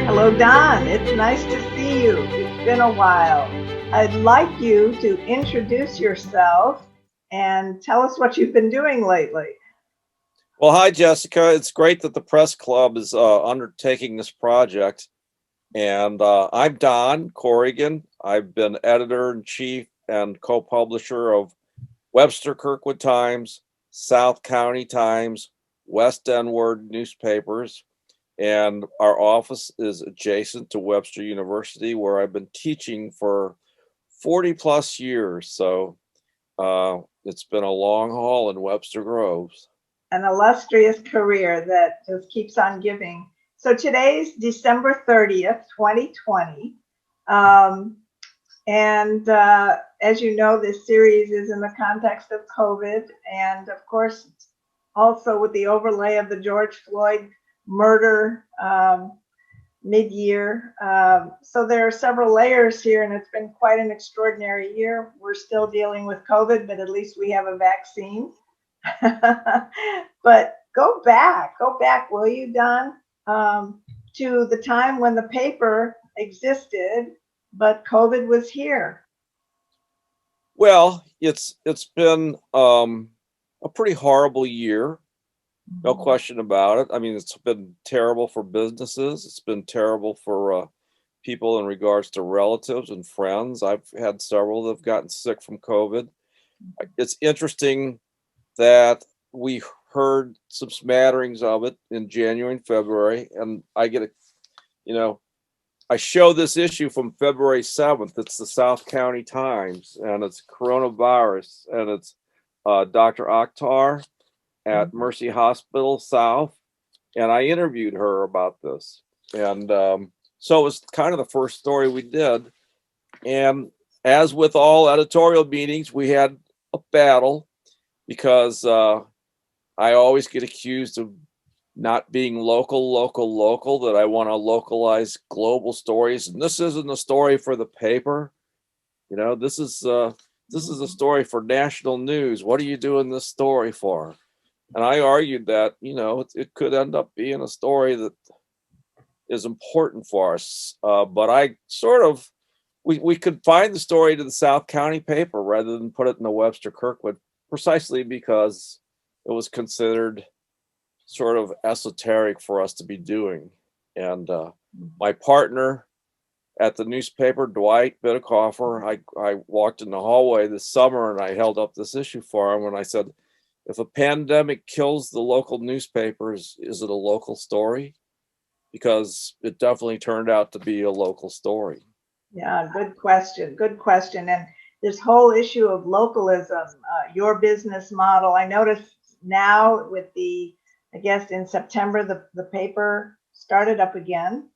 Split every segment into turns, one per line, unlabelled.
Hello, Don. It's nice to see you. It's been a while. I'd like you to introduce yourself and tell us what you've been doing lately.
Well, hi, Jessica. It's great that the press club is undertaking this project. And I'm Don Corrigan. I've been editor-in-chief and co-publisher of Webster-Kirkwood Times, South County Times, West Endward newspapers. And our office is adjacent to Webster University, where I've been teaching for 40 plus years. So it's been a long haul in Webster Groves.
An illustrious career that just keeps on giving. So today's December 30th, 2020. As you know, this series is in the context of COVID, and of course, also with the overlay of the George Floyd murder mid-year. So there are several layers here, and it's been quite an extraordinary year. We're still dealing with COVID, but at least we have a vaccine. But go back, will you, Don, to the time when the paper existed, but COVID was here.
Well, it's been a pretty horrible year, no question about it. I mean, it's been terrible for businesses. It's been terrible for people in regards to relatives and friends. I've had several that have gotten sick from COVID. It's interesting that we heard some smatterings of it in January and February, and I get I show this issue from February 7th. It's the South County Times, and it's coronavirus, and it's Dr. Akhtar at Mercy Hospital South, and I interviewed her about this. And so it was kind of the first story we did. And as with all editorial meetings, we had a battle because I always get accused of not being local, that I want to localize global stories. And this isn't a story for the paper. This is a story for national news. What are you doing this story for? And I argued that, it could end up being a story that is important for us. But I we could find the story to the South County paper rather than put it in the Webster-Kirkwood, precisely because it was considered sort of esoteric for us to be doing. And my partner at the newspaper, Dwight Bidicoffer, I walked in the hallway this summer and I held up this issue for him and I said, if a pandemic kills the local newspapers, is it a local story? Because it definitely turned out to be a local story.
Yeah, good question. And this whole issue of localism, your business model, I noticed now with I guess in September, the paper started up again,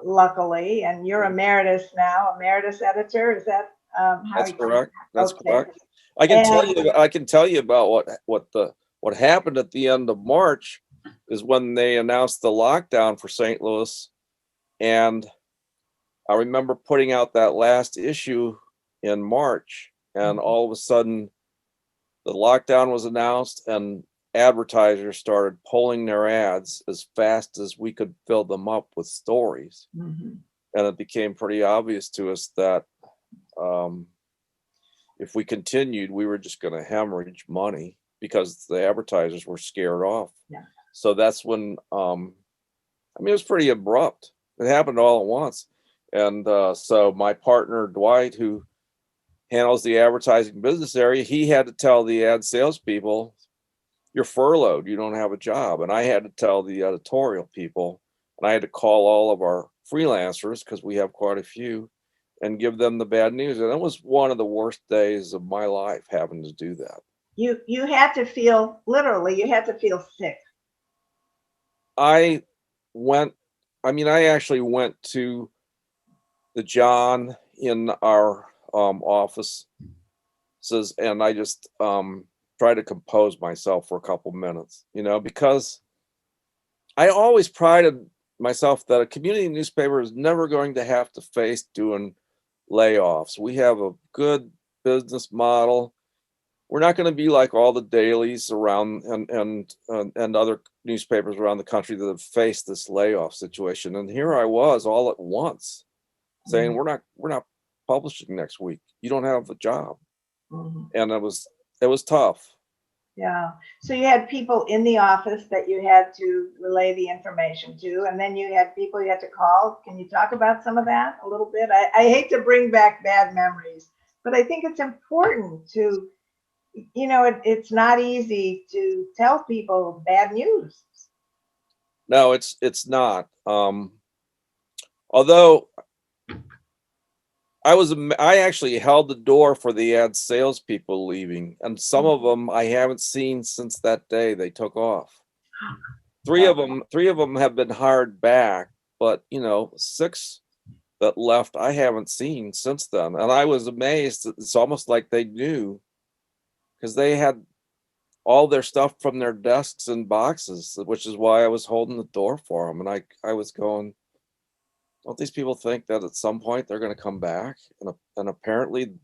luckily, and you're emeritus now, Emeritus Editor. Is that how?
That's correct. That's correct. I can tell you about what happened at the end of March is when they announced the lockdown for St. Louis. And I remember putting out that last issue in March, and all of a sudden the lockdown was announced and advertisers started pulling their ads as fast as we could fill them up with stories. And it became pretty obvious to us that if we continued, we were just going to hemorrhage money because the advertisers were scared off. Yeah. So that's when, it was pretty abrupt. It happened all at once. And so my partner, Dwight, who handles the advertising business area, he had to tell the ad salespeople, you're furloughed, you don't have a job. And I had to tell the editorial people, and I had to call all of our freelancers, because we have quite a few, and give them the bad news. And it was one of the worst days of my life having to do that.
You had to feel, literally, you had to feel sick.
I actually went to the John in our office, and I just tried to compose myself for a couple minutes, because I always prided myself that a community newspaper is never going to have to face doing layoffs. We have a good business model. We're not going to be like all the dailies around and other newspapers around the country that have faced this layoff situation. And here I was all at once saying,
Mhm.
we're not publishing next week. You don't have a job.
Mhm.
And it was tough.
Yeah. So you had people in the office that you had to relay the information to, and then you had people you had to call. Can you talk about some of that a little bit? I hate to bring back bad memories, but I think it's important to, it's not easy to tell people bad news.
No, it's not. Although I actually held the door for the ad salespeople leaving, and some of them I haven't seen since that day they took off. Three
Uh,
of them have been hired back, but 6 that left I haven't seen since then. And I was amazed. It's almost like they knew because they had all their stuff from their desks and boxes, which is why I was holding the door for them. And I was going, don't these people think that at some point they're going to come back? And apparently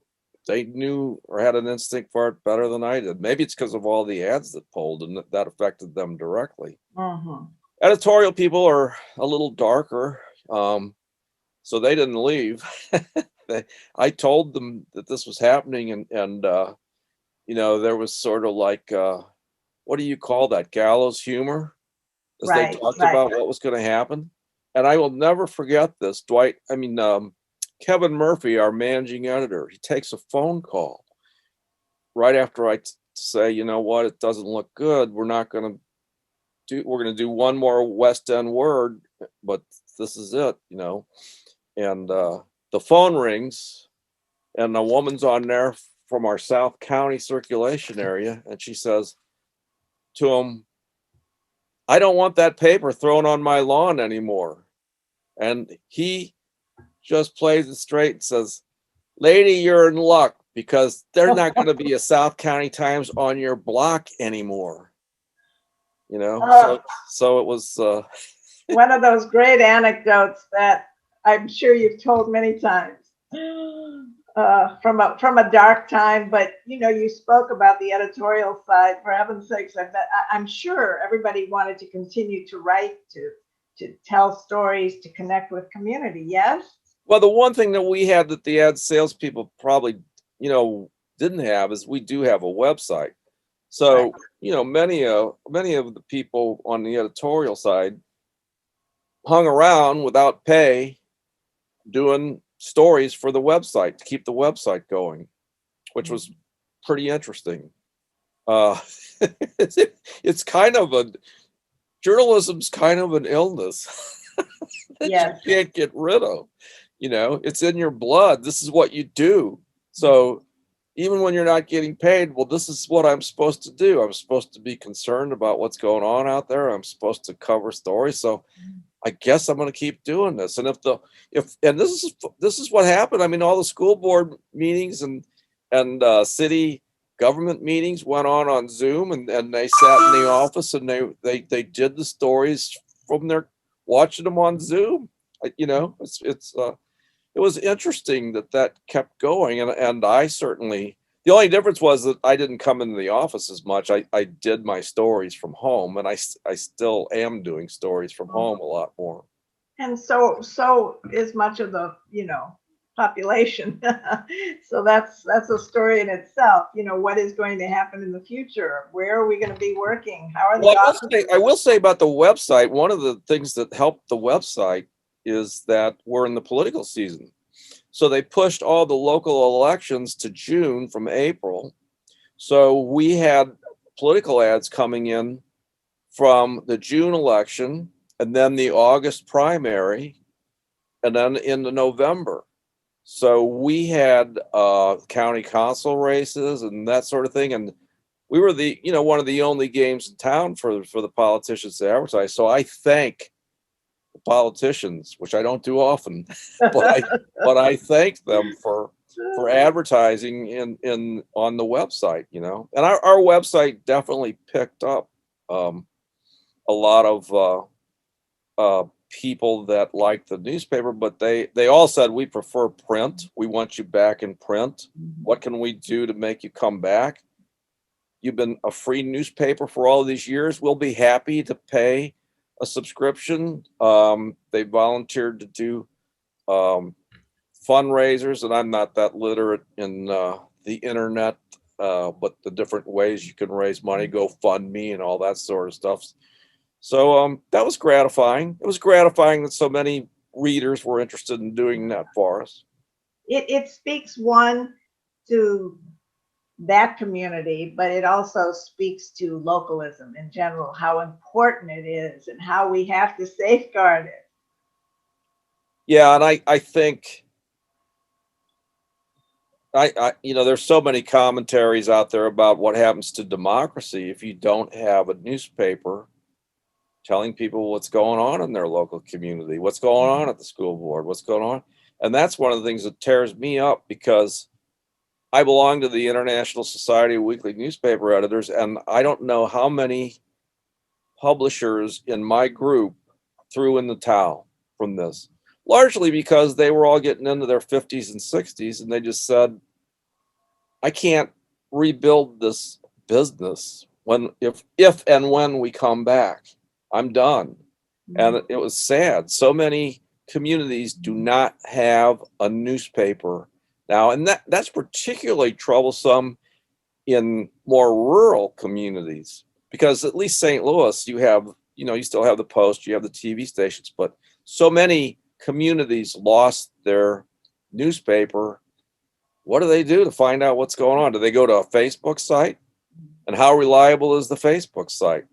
they knew or had an instinct for it better than I did. Maybe it's because of all the ads that pulled and that affected them directly.
mhm.
Editorial people are a little darker, so they didn't leave. I told them that this was happening, and there was sort of like what do you call that, gallows humor, as they
Right,
talked
right.
about what was going to happen. And I will never forget this. Kevin Murphy, our managing editor, he takes a phone call right after I say, you know what, it doesn't look good. We're going to do one more West End word, but this is it, And the phone rings, and a woman's on there from our South County circulation area, and she says to him, I don't want that paper thrown on my lawn anymore. And he just plays it straight and says, lady, you're in luck because there's not going to be a South County Times on your block anymore.
Uh,
So it was
One of those great anecdotes that I'm sure you've told many times. From a dark time, but you spoke about the editorial side. For heaven's sakes, I'm sure everybody wanted to continue to write, to tell stories, to connect with community. Yes.
well, the one thing that we had that the ad salespeople probably, didn't have is we do have a website.
Right.
So, many of the people on the editorial side hung around without pay doing stories for the website to keep the website going, which was pretty interesting. Uh, it's, it's kind of a journalism's kind of an illness that you
Yes.
can't get rid of. It's in your blood. This is what you do. So even when you're not getting paid, well, this is what I'm supposed to do. I'm supposed to be concerned about what's going on out there. I'm supposed to cover stories. So I guess I'm going to keep doing this. And this is what happened. I mean, all the school board meetings and city government meetings went on Zoom, and they sat in the office and they did the stories from their watching them on Zoom. It was interesting that kept going, and I certainly. The only difference was that I didn't come into the office as much. I did my stories from home, and I still am doing stories from home a lot more.
And so is much of the population. So that's a story in itself. What is going to happen in the future? Where are we going to be working? How are the
Well,
offices?
I will say about the website, one of the things that helped the website is that we're in the political season. So they pushed all the local elections to June from April. So we had political ads coming in from the June election and then the August primary and then into November. So we had county council races and that sort of thing. And we were one of the only games in town for the politicians to advertise. So I thank the politicians, which I don't do often, but I thank them for advertising in on the website, and our website definitely picked up a lot of people that like the newspaper, but they all said, we prefer print. We want you back in print. What can we do to make you come back? You've been a free newspaper for all these years. We'll be happy to pay a subscription. They volunteered to do fundraisers, and I'm not that literate in the internet, but the different ways you can raise money, GoFundMe and all that sort of stuff. So that was gratifying. It was gratifying that so many readers were interested in doing that for us.
It speaks, one, to that community, but it also speaks to localism in general, how important it is and how we have to safeguard it.
Yeah, and I think there's so many commentaries out there about what happens to democracy if you don't have a newspaper telling people what's going on in their local community, what's going on at the school board, what's going on. And that's one of the things that tears me up, because I belong to the International Society of Weekly Newspaper Editors, and I don't know how many publishers in my group threw in the towel from this, largely because they were all getting into their 50s and 60s, and they just said, I can't rebuild this business if and when we come back. I'm done. And it was sad. So many communities do not have a newspaper now, and that's particularly troublesome in more rural communities, because at least St. Louis, you still have the Post, you have the TV stations, but so many communities lost their newspaper. What do they do to find out what's going on? Do they go to a Facebook site? And how reliable is the Facebook site?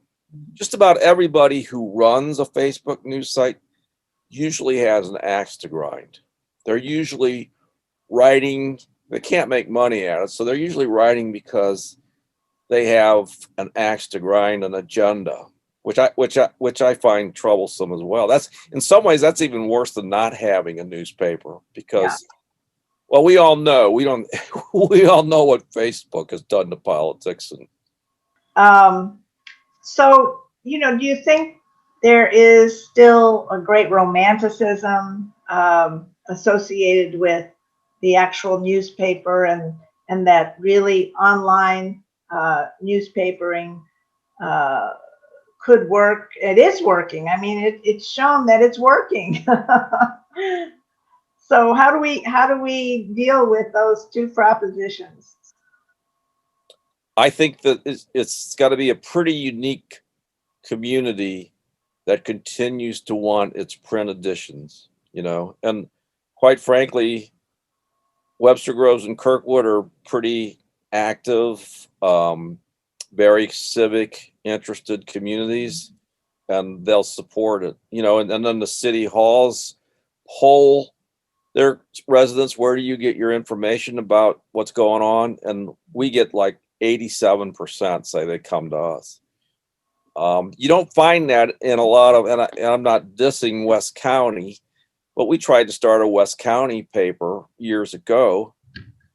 Just about everybody who runs a Facebook news site usually has an axe to grind. They're usually writing, they can't make money at it, so they're usually writing because they have an axe to grind, an agenda, which I find troublesome as well. That's, in some ways, that's even worse than not having a newspaper, because well, we all know we all know what Facebook has done to politics.
And so, do you think there is still a great romanticism associated with the actual newspaper, and that really online newspapering could work? It is working. I mean, it's shown that it's working. So how do we deal with those two propositions?
I think that it's got to be a pretty unique community that continues to want its print editions, and quite frankly, Webster Groves and Kirkwood are pretty active, very civic, interested communities, and they'll support it, and then the city halls poll their residents, where do you get your information about what's going on? And we get like 87% say they come to us. You don't find that in a lot of, and I'm not dissing West County, but we tried to start a West County paper years ago,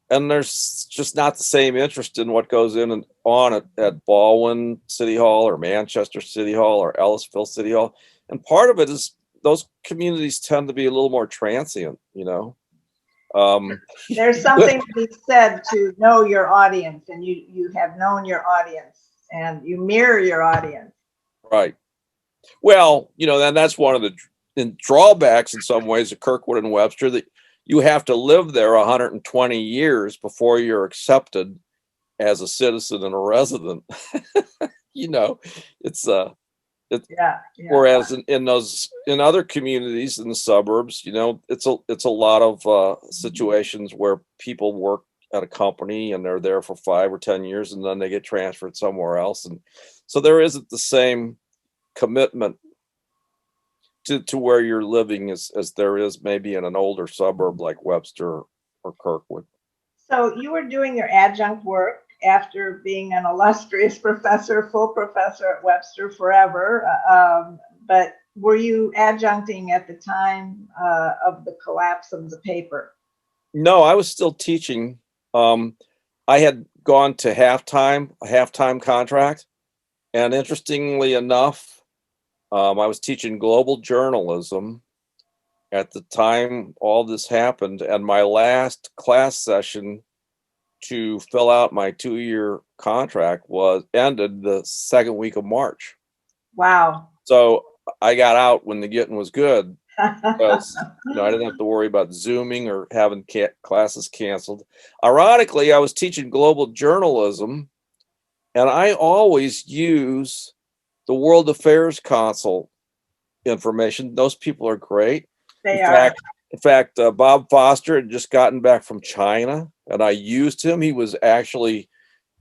and there's just not the same interest in what goes in and on at Baldwin City Hall or Manchester City Hall or Ellisville City Hall. And part of it is those communities tend to be a little more transient,
There's something to be said to know your audience, and you have known your audience, and you mirror your audience.
Right. Well, then that's one of the drawbacks in some ways of Kirkwood and Webster, that you have to live there 120 years before you're accepted as a citizen and a resident. It's
yeah.
Whereas in other communities in the suburbs, it's a lot of situations where people work at a company and they're there for 5 or 10 years and then they get transferred somewhere else, and so there isn't the same commitment to where you're living as there is maybe in an older suburb like Webster or Kirkwood.
So you were doing your adjunct work after being an illustrious professor, full professor at Webster forever. But were you adjuncting at the time of the collapse of the paper?
No, I was still teaching. I had gone to a half-time contract. And interestingly enough, I was teaching global journalism at the time all this happened, and my last class session to fill out my 2-year contract was ended the second week of March.
Wow.
So I got out when the getting was good, because I didn't have to worry about Zooming or having classes canceled. Ironically, I was teaching global journalism, and I always use the World Affairs Council information. Those people are great.
They are.
In fact, Bob Foster had just gotten back from China, and I used him. He was actually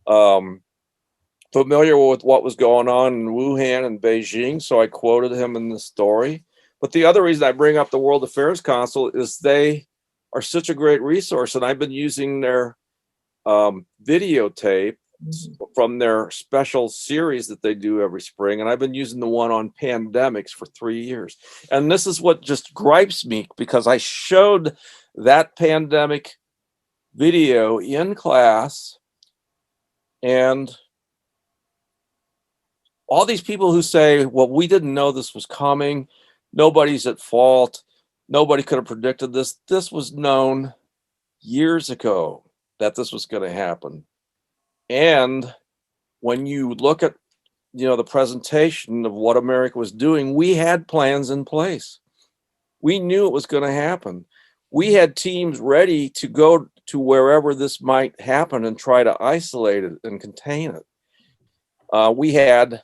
familiar with what was going on in Wuhan and Beijing, so I quoted him in the story. But the other reason I bring up the World Affairs Council is they are such a great resource, and I've been using their videotape from their special series that they do every spring, and I've been using the one on pandemics for 3 years. And this is what just gripes me, because I showed that pandemic video in class, and all these people who say, well, we didn't know this was coming, nobody's at fault, nobody could have predicted this. This was known years ago that this was going to happen. And when you look at the presentation of what America was doing, we had plans in place. We knew it was going to happen. We had teams ready to go to wherever this might happen and try to isolate it and contain it. We had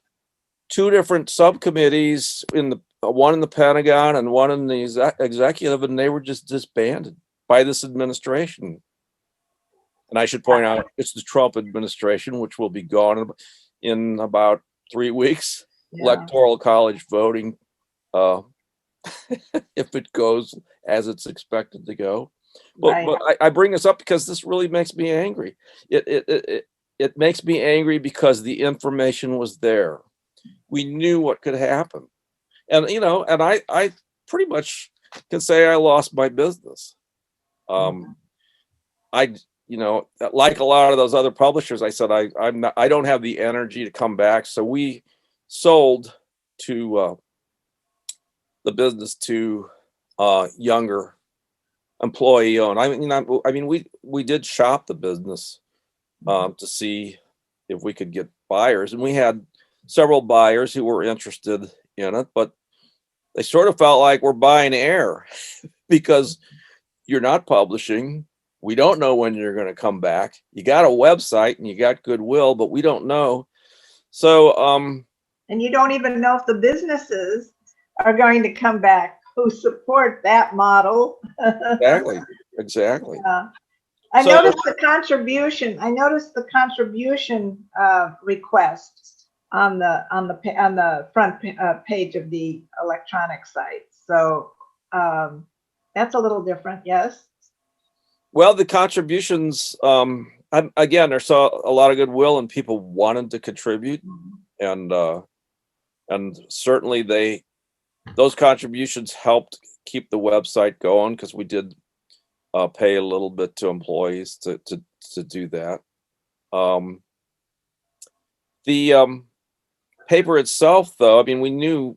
2 different subcommittees, one in the Pentagon and one in the executive, and they were just disbanded by this administration. And I should point out, it's the Trump administration, which will be gone in about 3 weeks. Yeah. Electoral college voting, if it goes as it's expected to go. But I bring this up because this really makes me angry. It makes me angry because the information was there. We knew what could happen, and and I pretty much can say I lost my business. Like a lot of those other publishers, I said I don't have the energy to come back. So we sold to the business to younger employee owned. I mean, we did shop the business to see if we could get buyers, and we had several buyers who were interested in it, but they sort of felt like we're buying air because you're not publishing. We don't know when you're going to come back. You got a website and you got goodwill, but we don't know. So,
and you don't even know if the businesses are going to come back who support that model.
Exactly.
I noticed the contribution request on the front page of the electronic site. So that's a little different, yes.
Well, the contributions, again, there's a lot of goodwill and people wanted to contribute, and certainly those contributions helped keep the website going, because we did pay a little bit to employees to do that. The paper itself, though, I mean, we knew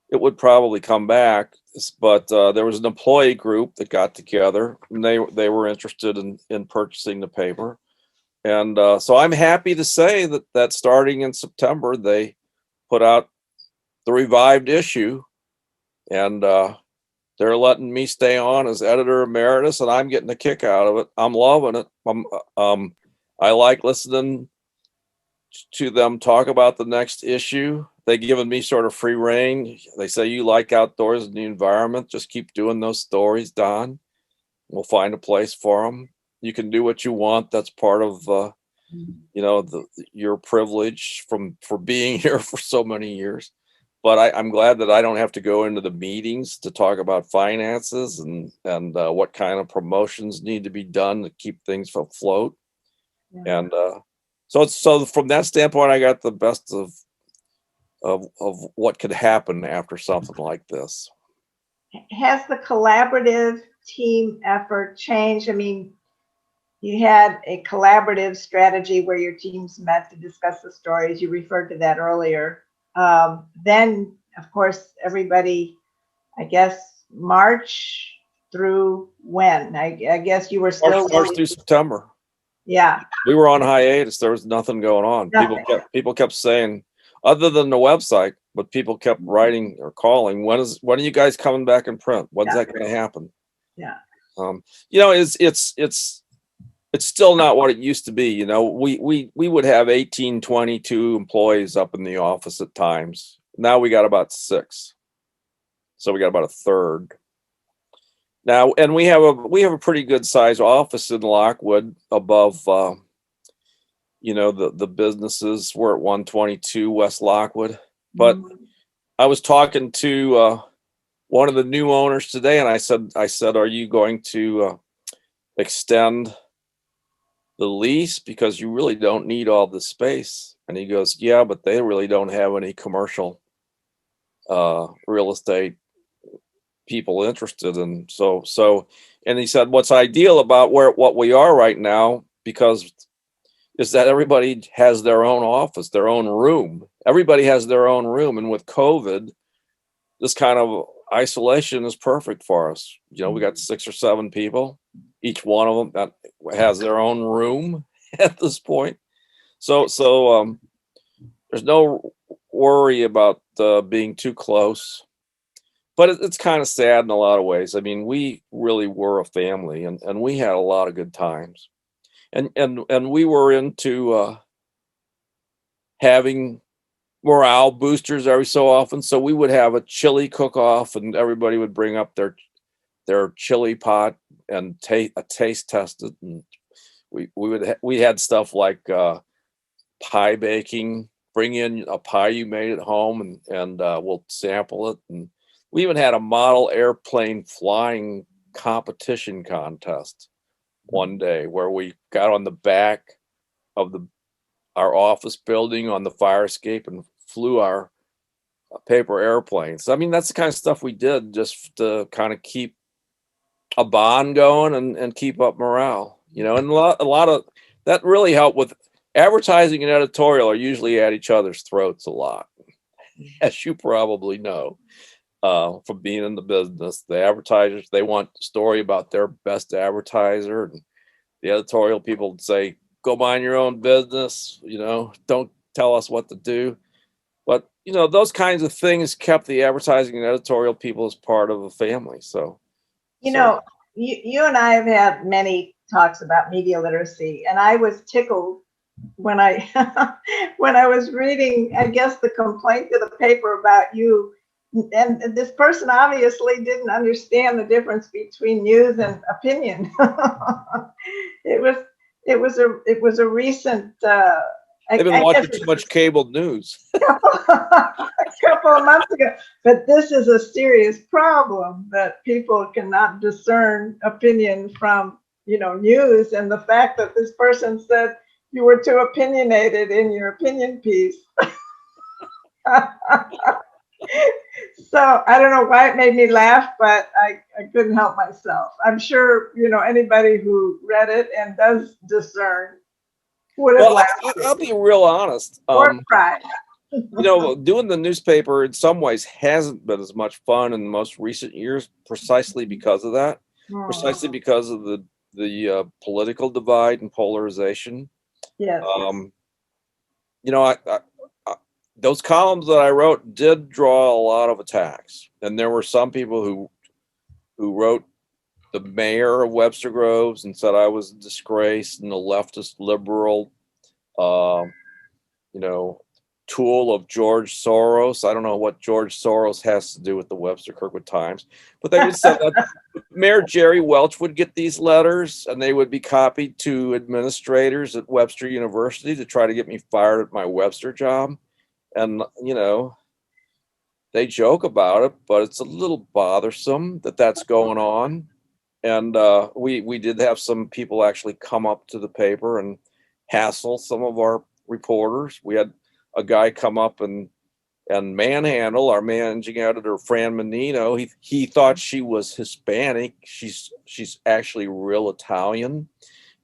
it would probably come back, but there was an employee group that got together, and they were interested in purchasing the paper. And so I'm happy to say that starting in September, they put out the revived issue, and they're letting me stay on as editor emeritus, and I'm getting a kick out of it. I'm loving it. I like listening to them talk about the next issue. They've given me sort of free rein. They say, you like outdoors and the environment, just keep doing those stories, Don. We'll find a place for them. You can do what you want. That's part of your privilege for being here for so many years. But I'm glad that I don't have to go into the meetings to talk about finances and what kind of promotions need to be done to keep things afloat. Yeah. And so from that standpoint, I got the best of what could happen after something like this.
Has the collaborative team effort changed? I mean, you had a collaborative strategy where your teams met to discuss the stories. You referred to that earlier. Then of course, everybody, I guess, March through when? I guess you were still
March through September.
Yeah.
We were on hiatus. There was nothing going on.
Nothing.
People kept saying, other than the website, but people kept writing or calling. When are you guys coming back in print? When's that going to happen?
Yeah.
It's still not what it used to be. You know, we would have 18, 22 employees up in the office at times. Now we got about 6. So we got about a third. Now, and we have a pretty good size office in Lockwood above the businesses. We're at 122 West Lockwood. But I was talking to one of the new owners today, and I said, are you going to extend the lease because you really don't need all the space? And he goes, yeah, but they really don't have any commercial real estate people interested in. So and he said, what's ideal about what we are right now, because is that everybody has their own office, their own room. Everybody has their own room. And with COVID, this kind of isolation is perfect for us. You know, we got 6 or 7 people, each one of them that has their own room at this point. So there's no worry about being too close. But it's kind of sad in a lot of ways. I mean, we really were a family, and we had a lot of good times. And we were into having morale boosters every so often. So we would have a chili cook-off, and everybody would bring up their chili pot and taste test it. And we had stuff like pie baking. Bring in a pie you made at home, and we'll sample it. And we even had a model airplane flying competition contest one day where we got on the back of our office building on the fire escape and flew our paper airplanes. I mean, that's the kind of stuff we did just to kind of keep a bond going and keep up morale, you know. And a lot of that really helped with advertising and editorial are usually at each other's throats a lot, as you probably know. From being in the business, the advertisers, they want a story about their best advertiser, and the editorial people would say, go mind your own business, you know, don't tell us what to do. But, you know, those kinds of things kept the advertising and editorial people as part of a family. So,
you know, you and I have had many talks about media literacy, and I was tickled when I when I was reading, I guess, the complaint to the paper about you. And this person obviously didn't understand the difference between news and opinion. It was a recent.
They've been watching too much cable news.
a couple of months ago, but this is a serious problem that people cannot discern opinion from, you know, news. And the fact that this person said you were too opinionated in your opinion piece. So I don't know why it made me laugh, but I couldn't help myself. I'm sure, you know, anybody who read it and does discern would have laughed.
I'll be real honest.
Or cried.
You know, doing the newspaper in some ways hasn't been as much fun in the most recent years, precisely because of that, precisely because of the political divide and polarization.
Yes.
You know, those columns that I wrote did draw a lot of attacks, and there were some people who wrote the mayor of Webster Groves and said I was a disgrace and a leftist liberal, you know, tool of George Soros. I don't know what George Soros has to do with the Webster-Kirkwood Times, but they would say that Mayor Jerry Welch would get these letters, and they would be copied to administrators at Webster University to try to get me fired at my Webster job. And, you know, they joke about it, but it's a little bothersome that that's going on. And we did have some people actually come up to the paper and hassle some of our reporters. We had a guy come up and manhandle our managing editor, Fran Menino. He thought she was Hispanic. She's actually real Italian.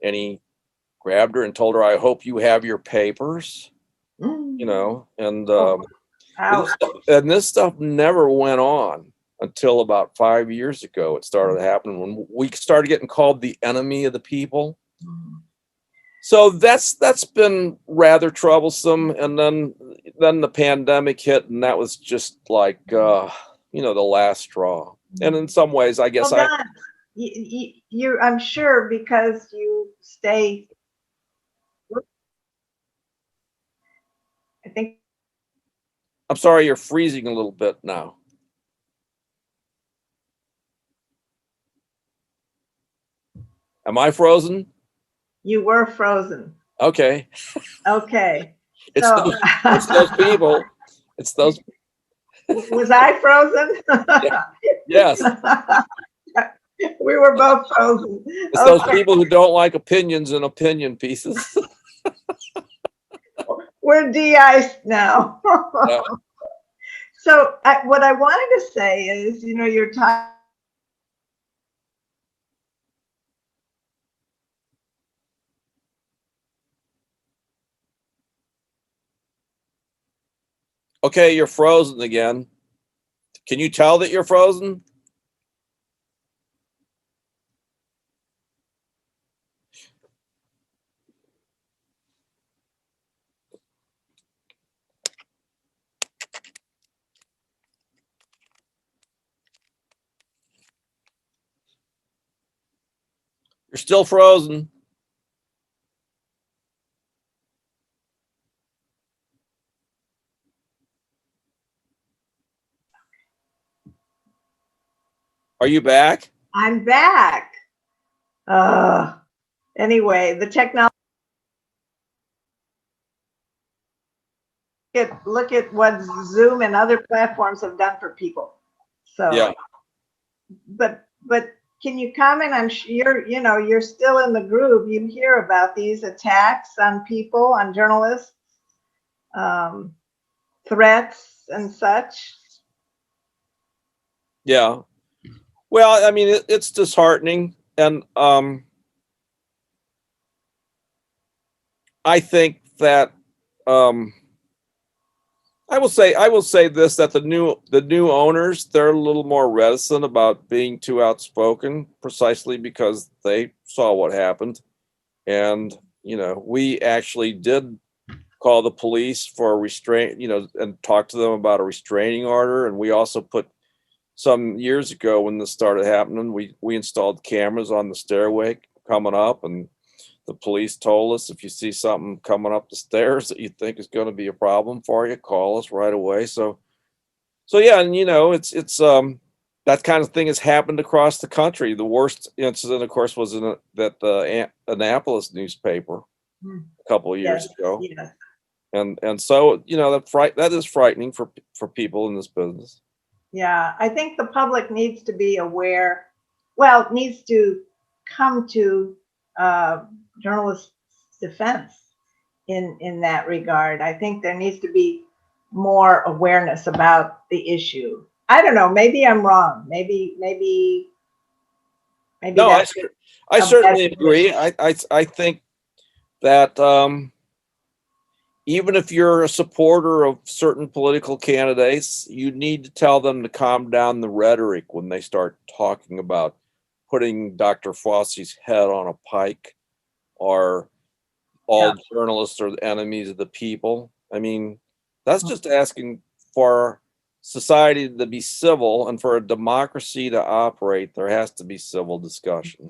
And he grabbed her and told her, I hope you have your papers. You know, and
Ouch.
And this stuff never went on until about 5 years ago. It started happening when we started getting called the enemy of the people. So that's been rather troublesome. And then the pandemic hit, and that was just like the last straw. And in some ways, I guess
Well, Don, you I'm sure because you stay. I think.
I'm sorry, you're freezing a little bit now. Am I frozen?
You were frozen.
Okay.
Okay.
It's
So
those people. It's those.
Was I frozen?
Yes.
We were both frozen.
It's those people who don't like opinions and opinion pieces.
We're de-iced now.
Yeah.
So what I wanted to say is, you're talking.
Okay, you're frozen again. Can you tell that you're frozen? You're still frozen. Are you back?
I'm back. Anyway, the technology. Look at what Zoom and other platforms have done for people. So,
Yeah.
But can you comment? I'm sure you're still in the group. You hear about these attacks on people, on journalists, threats and such.
Yeah. Well, I mean, it's disheartening, and I think that I will say this, that the new owners, they're a little more reticent about being too outspoken, precisely because they saw what happened. And we actually did call the police for a restraint, and talk to them about a restraining order. And we also put, some years ago when this started happening, we installed cameras on the stairway coming up, and the police told us, if you see something coming up the stairs that you think is going to be a problem for you, call us right away. So yeah, and it's that kind of thing has happened across the country. The worst incident, of course, was in that Annapolis newspaper a couple of years ago.
Yes.
And so that is frightening for people in this business.
Yeah, I think the public needs to be aware. Well, needs to come to journalists' defense in that regard. I think there needs to be more awareness about the issue. I don't know. Maybe I'm wrong. Maybe.
No, I certainly agree. I think that even if you're a supporter of certain political candidates, you need to tell them to calm down the rhetoric when they start talking about putting Dr. Fossey's head on a pike, or all journalists are the enemies of the people. I mean, that's just asking for society to be civil, and for a democracy to operate, there has to be civil discussion.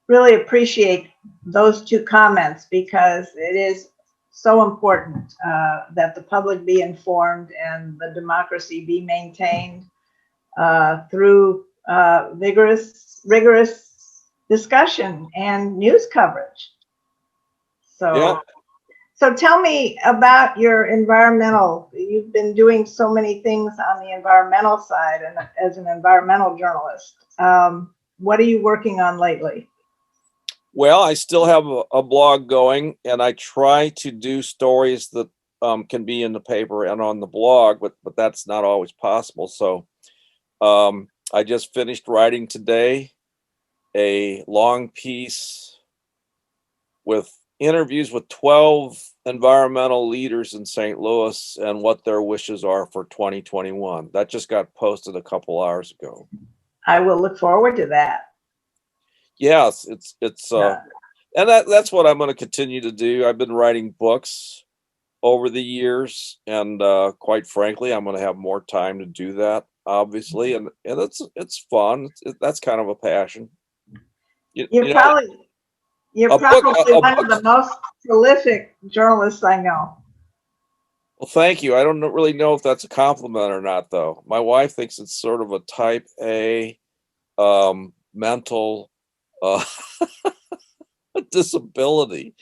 Really appreciate those two comments, because it is so important that the public be informed and the democracy be maintained through rigorous discussion and news coverage. So tell me about your environmental. You've been doing so many things on the environmental side, and as an environmental journalist, what are you working on lately?
Well, I still have a blog going, and I try to do stories that can be in the paper and on the blog, but that's not always possible. So I just finished writing today a long piece with interviews with 12 environmental leaders in St. Louis and what their wishes are for 2021. That just got posted a couple hours ago.
I will look forward to that.
Yes, it's and that's what I'm going to continue to do. I've been writing books over the years, and quite frankly, I'm going to have more time to do that, obviously, and it's fun. That's kind of a passion.
You're probably one of the most prolific journalists I know.
Well, thank you. I don't really know if that's a compliment or not, though. My wife thinks it's sort of a type A mental disability.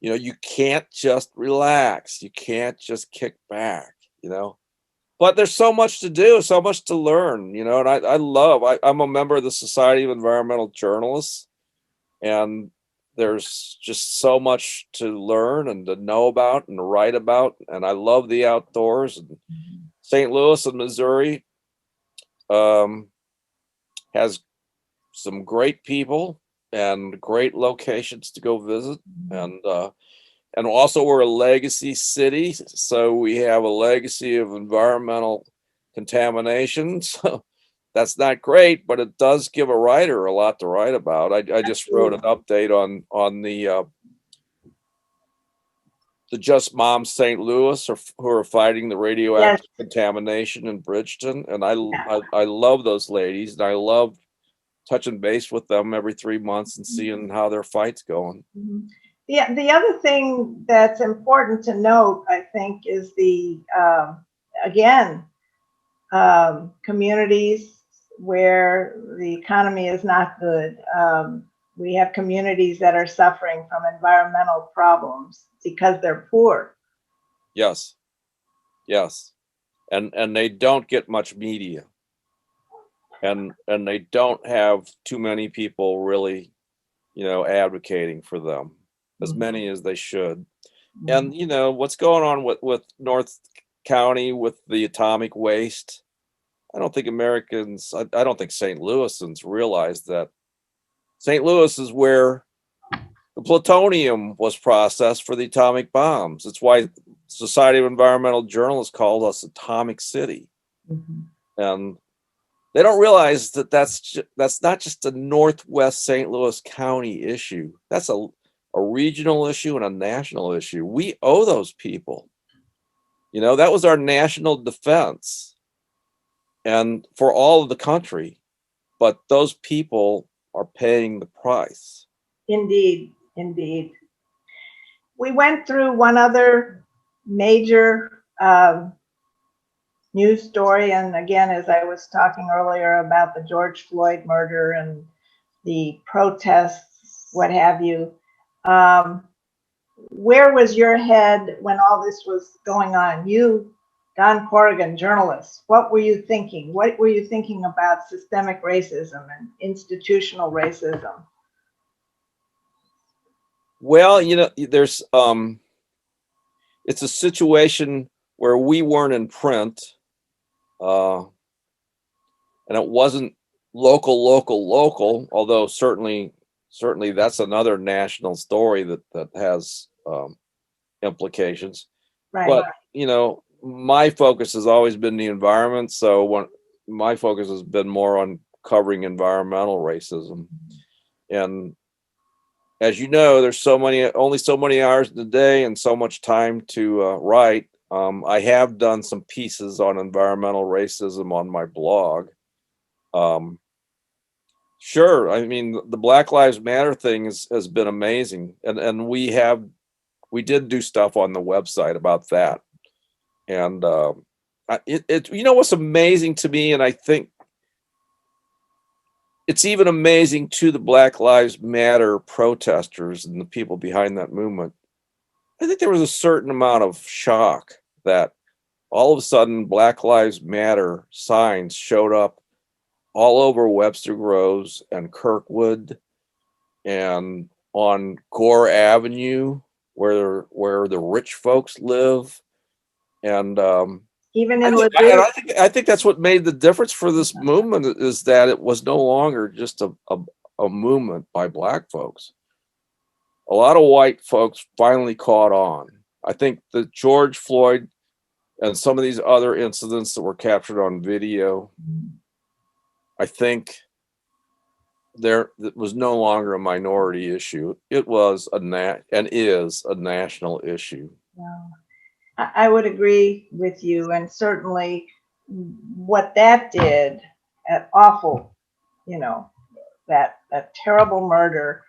You can't just relax. You can't just kick back, But there's so much to do, so much to learn, and I'm a member of the Society of Environmental Journalists, and there's just so much to learn and to know about and to write about, and I love the outdoors. And St. Louis and Missouri has some great people and great locations to go visit, and also we're a legacy city, so we have a legacy of environmental contamination. So that's not great, but it does give a writer a lot to write about. I just wrote an update on the Just Moms St. Louis who are fighting the radioactive contamination in Bridgeton, and I love those ladies, and I love touching base with them every 3 months and seeing how their fight's going.
Yeah, the other thing that's important to note, I think, is the communities where the economy is not good. We have communities that are suffering from environmental problems because they're poor.
Yes. And they don't get much media. And they don't have too many people really, advocating for them, as many as they should. And what's going on with North County with the atomic waste, I don't think I don't think St. Louisans realize that St. Louis is where the plutonium was processed for the atomic bombs. It's why Society of Environmental Journalists called us Atomic City. And they don't realize that that's not just a Northwest St. Louis County issue. That's a regional issue and a national issue. We owe those people. That was our national defense, and for all of the country. But those people are paying the price.
Indeed. We went through one other major news story, and again, as I was talking earlier about the George Floyd murder and the protests, what have you. Where was your head when all this was going on? You, Don Corrigan, journalist, what were you thinking? What were you thinking about systemic racism and institutional racism?
Well, there's it's a situation where we weren't in print, and it wasn't local, although certainly that's another national story that has implications.
Right.
But my focus has always been the environment, so my focus has been more on covering environmental racism. And as you know, there's only so many hours in the day and so much time to write. I have done some pieces on environmental racism on my blog. Sure, I mean, the Black Lives Matter thing has been amazing, and we did do stuff on the website about that. And what's amazing to me, and I think it's even amazing to the Black Lives Matter protesters and the people behind that movement. I think there was a certain amount of shock that all of a sudden Black Lives Matter signs showed up all over Webster Groves and Kirkwood and on Gore Avenue where the rich folks live. And
even in
I think that's what made the difference for this movement, is that it was no longer just a movement by Black folks. a lot of white folks finally caught on. I think that George Floyd and some of these other incidents that were captured on video, I think there was no longer a minority issue. It was and is a national issue.
Yeah. I would agree with you, and certainly what that did, that awful, that terrible murder,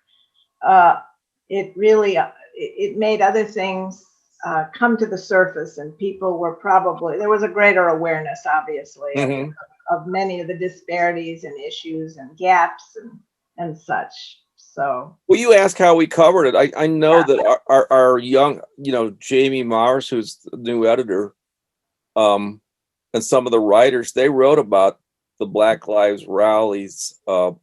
it really it made other things come to the surface, and people were there was a greater awareness, obviously, of many of the disparities and issues and gaps and such. So,
well, you ask how we covered it. I know that our young, Jamie Mars, who's the new editor, and some of the writers, they wrote about the Black Lives Matter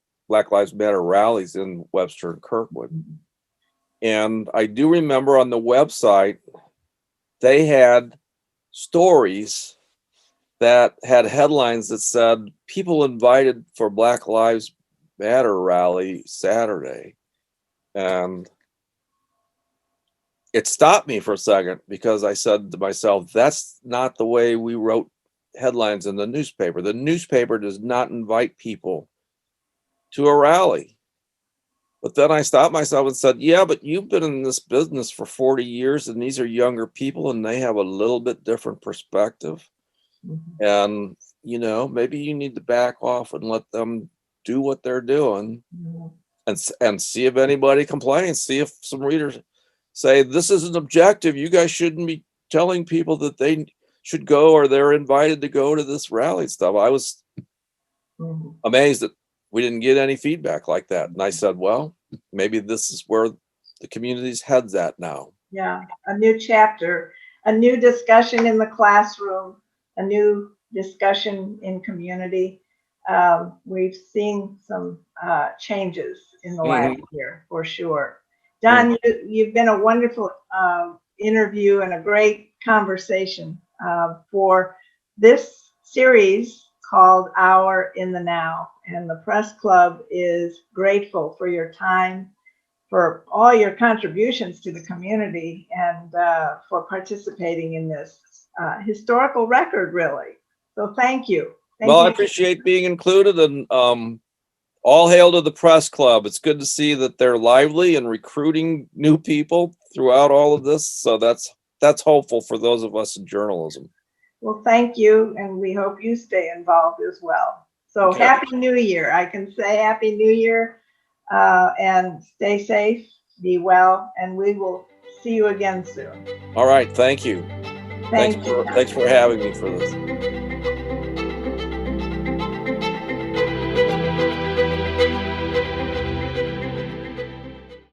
rallies in Webster and Kirkwood. And I do remember on the website, they had stories that had headlines that said, people invited for Black Lives Matter rally Saturday. And it stopped me for a second, because I said to myself, that's not the way we wrote headlines in the newspaper. The newspaper does not invite people to a rally. But then I stopped myself and said, yeah, but you've been in this business for 40 years, and these are younger people, and they have a little bit different perspective. And, maybe you need to back off and let them do what they're doing, and see if anybody complains, see if some readers say, this isn't objective. You guys shouldn't be telling people that they should go, or they're invited to go to this rally stuff. I was amazed that we didn't get any feedback like that. And I said, well, maybe this is where the community's head's at now.
Yeah, a new chapter, a new discussion in the classroom, a new discussion in community. We've seen some changes in the last year, for sure. Don, you've been a wonderful interview and a great conversation for this series called Hour in the Now. And the Press Club is grateful for your time, for all your contributions to the community, and for participating in this historical record, really. So thank you.
I appreciate being included, and all hail to the Press Club. It's good to see that they're lively and recruiting new people throughout all of this. So that's hopeful for those of us in journalism.
Well, thank you, and we hope you stay involved as well. So Happy New Year. I can say Happy New Year, and stay safe, be well, and we will see you again soon.
All right. Thank you. Thanks for having me for this.